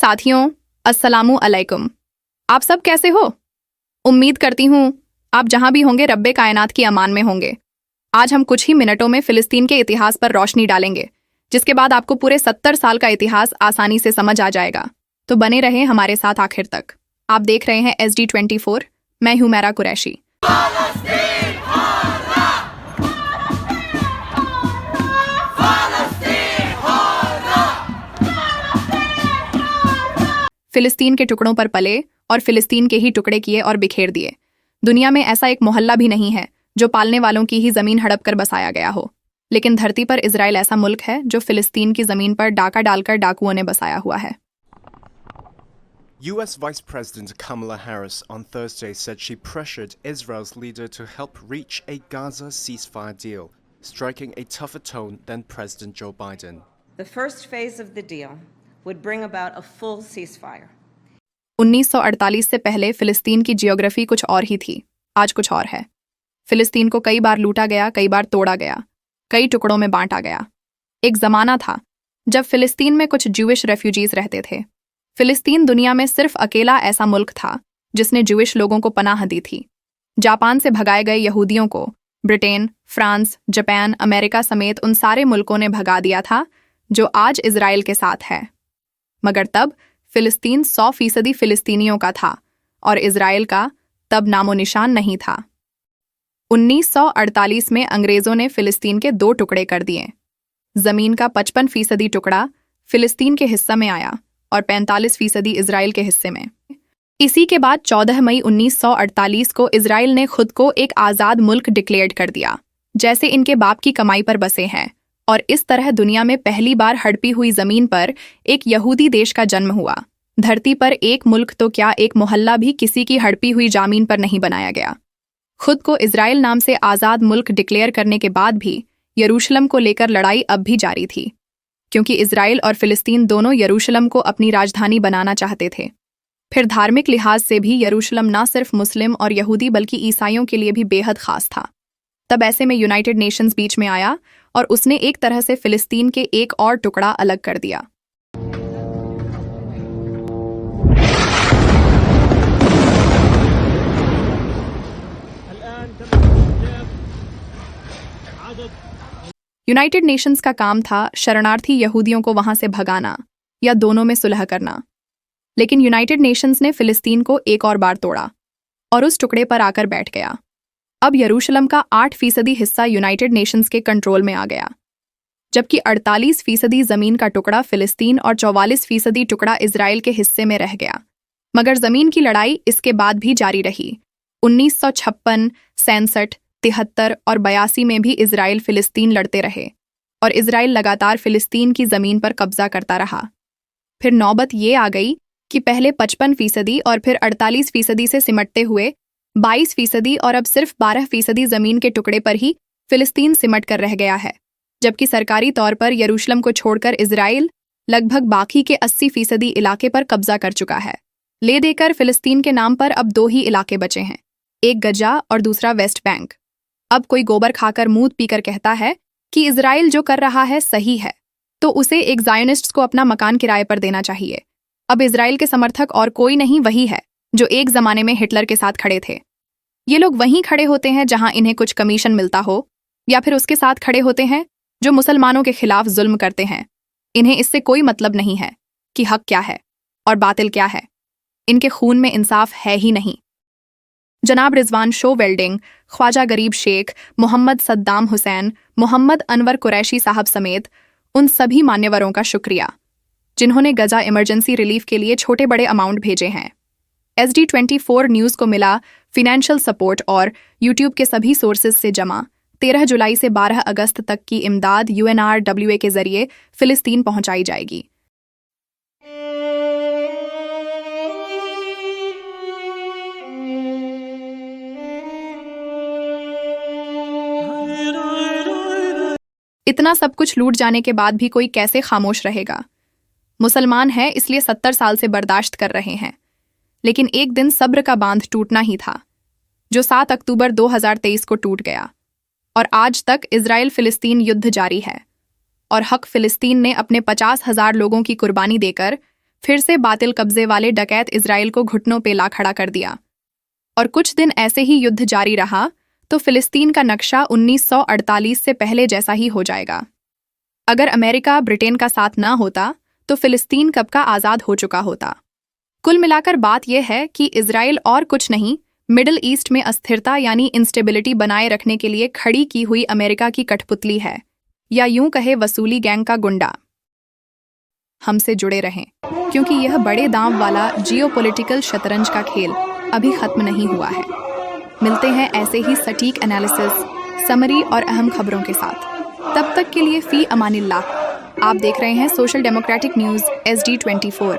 साथियों, अस्सलामु अलैकुम। आप सब कैसे हो? उम्मीद करती हूँ आप जहां भी होंगे रब्बे कायनात की अमान में होंगे। आज हम कुछ ही मिनटों में फिलिस्तीन के इतिहास पर रोशनी डालेंगे, जिसके बाद आपको पूरे 70 साल का इतिहास आसानी से समझ आ जाएगा। तो बने रहें हमारे साथ आखिर तक। आप देख रहे हैं SD24। मैं हूं मैरा कुरैशी। फिलिस्तीन के टुकड़ों पर पले और फिलिस्तीन के ही टुकड़े किए और बिखेर दिए। दुनिया में ऐसा एक मोहल्ला भी नहीं है जो पालने वालों की ही जमीन हड़प कर बसाया गया हो। लेकिन धरती पर इजराइल ऐसा मुल्क है जो फिलिस्तीन की जमीन पर डाका डालकर डाकुओं ने बसाया हुआ है। US Vice President Kamala Harris on Thursday said she pressured Israel's leader to help reach a Gaza ceasefire deal, striking a tougher tone than President Joe Biden. The first phase of the deal would bring about a full ceasefire. 1948 से पहले फिलिस्तीन की geography कुछ और ही थी, आज कुछ और है। फिलिस्तीन को कई बार लूटा गया, कई बार तोड़ा गया, कई टुकड़ों में बांटा गया। एक जमाना था जब फिलिस्तीन में कुछ ज्यूइश रेफ्यूजीज रहते थे। फिलिस्तीन दुनिया में सिर्फ अकेला ऐसा मुल्क था जिसने ज्यूइश लोगों को पनाह दी थी। जापान से भगाए गए यहूदियों को ब्रिटेन, फ्रांस, जापान, अमेरिका समेत उन सारे मुल्कों ने भगा दिया था जो आज इजराइल के साथ है। मगर तब फिलिस्तीन 100% फिलिस्तीनियों का था और इजराइल का तब नामो निशान नहीं था। 1948 में अंग्रेजों ने फिलिस्तीन के 2 टुकड़े कर दिए। जमीन का 55% टुकड़ा फिलिस्तीन के हिस्से में आया और 45% इजराइल के हिस्से में। इसी के बाद 14 मई 1948 को इजराइल ने खुद को एक आज़ाद मुल्क डिक्लेयर कर दिया, जैसे इनके बाप की कमाई पर बसे हैं। और इस तरह दुनिया में पहली बार हड़पी हुई जमीन पर एक यहूदी देश का जन्म हुआ। धरती पर एक मुल्क तो क्या, एक मोहल्ला भी किसी की हड़पी हुई जमीन पर नहीं बनाया गया। खुद को इजराइल नाम से आज़ाद मुल्क डिक्लेयर करने के बाद भी यरूशलेम को लेकर लड़ाई अब भी जारी थी, क्योंकि इजराइल और फिलिस्तीन दोनों यरूशलेम को अपनी राजधानी बनाना चाहते थे। फिर धार्मिक लिहाज से भी यरूशलेम न सिर्फ मुस्लिम और यहूदी बल्कि ईसाइयों के लिए भी बेहद खास था। तब ऐसे में यूनाइटेड नेशंस बीच में आया और उसने एक तरह से फिलिस्तीन के एक और टुकड़ा अलग कर दिया। यूनाइटेड नेशंस का काम था शरणार्थी यहूदियों को वहां से भगाना या दोनों में सुलह करना। लेकिन यूनाइटेड नेशंस ने फिलिस्तीन को एक और बार तोड़ा और उस टुकड़े पर आकर बैठ गया। अब यरूशलेम का 8% हिस्सा यूनाइटेड नेशंस के कंट्रोल में आ गया, जबकि 48% जमीन का टुकड़ा फिलिस्तीन और 44% टुकड़ा इजराइल के हिस्से में रह गया। मगर जमीन की लड़ाई इसके बाद भी जारी रही। 1956, 67, 73 और 82 में भी इजराइल फिलिस्तीन लड़ते रहे और इजराइल लगातार फिलिस्तीन की जमीन पर कब्जा करता रहा। फिर नौबत ये आ गई कि पहले 55% और फिर 48% से सिमटते हुए 22% और अब सिर्फ 12% जमीन के टुकड़े पर ही फिलिस्तीन सिमट कर रह गया है, जबकि सरकारी तौर पर यरूशलेम को छोड़कर इजराइल लगभग बाकी के 80% इलाके पर कब्जा कर चुका है। ले देकर फिलिस्तीन के नाम पर अब 2 ही इलाके बचे हैं, एक गजा और दूसरा वेस्ट बैंक। अब कोई गोबर खाकर मूत पीकर कहता है कि इजराइल जो कर रहा है सही है, तो उसे एक ज़ायोनिस्ट्स को अपना मकान किराए पर देना चाहिए। अब इजराइल के समर्थक और कोई नहीं, वही है जो एक जमाने में हिटलर के साथ खड़े थे। ये लोग वहीं खड़े होते हैं जहां इन्हें कुछ कमीशन मिलता हो, या फिर उसके साथ खड़े होते हैं जो मुसलमानों के खिलाफ जुल्म करते हैं। इन्हें इससे कोई मतलब नहीं है कि हक क्या है और बातिल क्या है। इनके खून में इंसाफ है ही नहीं। जनाब रिजवान शो वेल्डिंग, ख्वाजा गरीब शेख, मोहम्मद सद्दाम हुसैन, मोहम्मद अनवर कुरैशी साहब समेत उन सभी मान्यवरों का शुक्रिया जिन्होंने गजा इमरजेंसी रिलीफ के लिए छोटे बड़े अमाउंट भेजे हैं। SD24 न्यूज़ को मिला फिनेंशियल सपोर्ट और यूट्यूब के सभी सोर्सेज से जमा 13 जुलाई से 12 अगस्त तक की इमदाद UNRWA के जरिए फिलिस्तीन पहुंचाई जाएगी। इतना सब कुछ लूट जाने के बाद भी कोई कैसे खामोश रहेगा? मुसलमान है इसलिए 70 साल से बर्दाश्त कर रहे हैं, लेकिन एक दिन सब्र का बांध टूटना ही था, जो 7 अक्टूबर 2023 को टूट गया। और आज तक इजराइल फिलिस्तीन युद्ध जारी है और हक फिलिस्तीन ने अपने 50,000 लोगों की कुर्बानी देकर फिर से बातिल कब्जे वाले डकैत इजराइल को घुटनों पे ला खड़ा कर दिया। और कुछ दिन ऐसे ही युद्ध जारी रहा तो फिलिस्तीन का नक्शा 1948 से पहले जैसा ही हो जाएगा। अगर अमेरिका ब्रिटेन का साथ ना होता तो फिलिस्तीन कब का आज़ाद हो चुका होता। कुल मिलाकर बात यह है कि इजराइल और कुछ नहीं, मिडिल ईस्ट में अस्थिरता यानी इंस्टेबिलिटी बनाए रखने के लिए खड़ी की हुई अमेरिका की कठपुतली है, या यूं कहे वसूली गैंग का गुंडा। हमसे जुड़े रहें, क्योंकि यह बड़े दांव वाला जियोपॉलिटिकल शतरंज का खेल अभी खत्म नहीं हुआ है। मिलते हैं ऐसे ही सटीक एनालिसिस, समरी और अहम खबरों के साथ। तब तक के लिए फी अमानिल्लाह। आप देख रहे हैं सोशल डेमोक्रेटिक न्यूज़ SD24।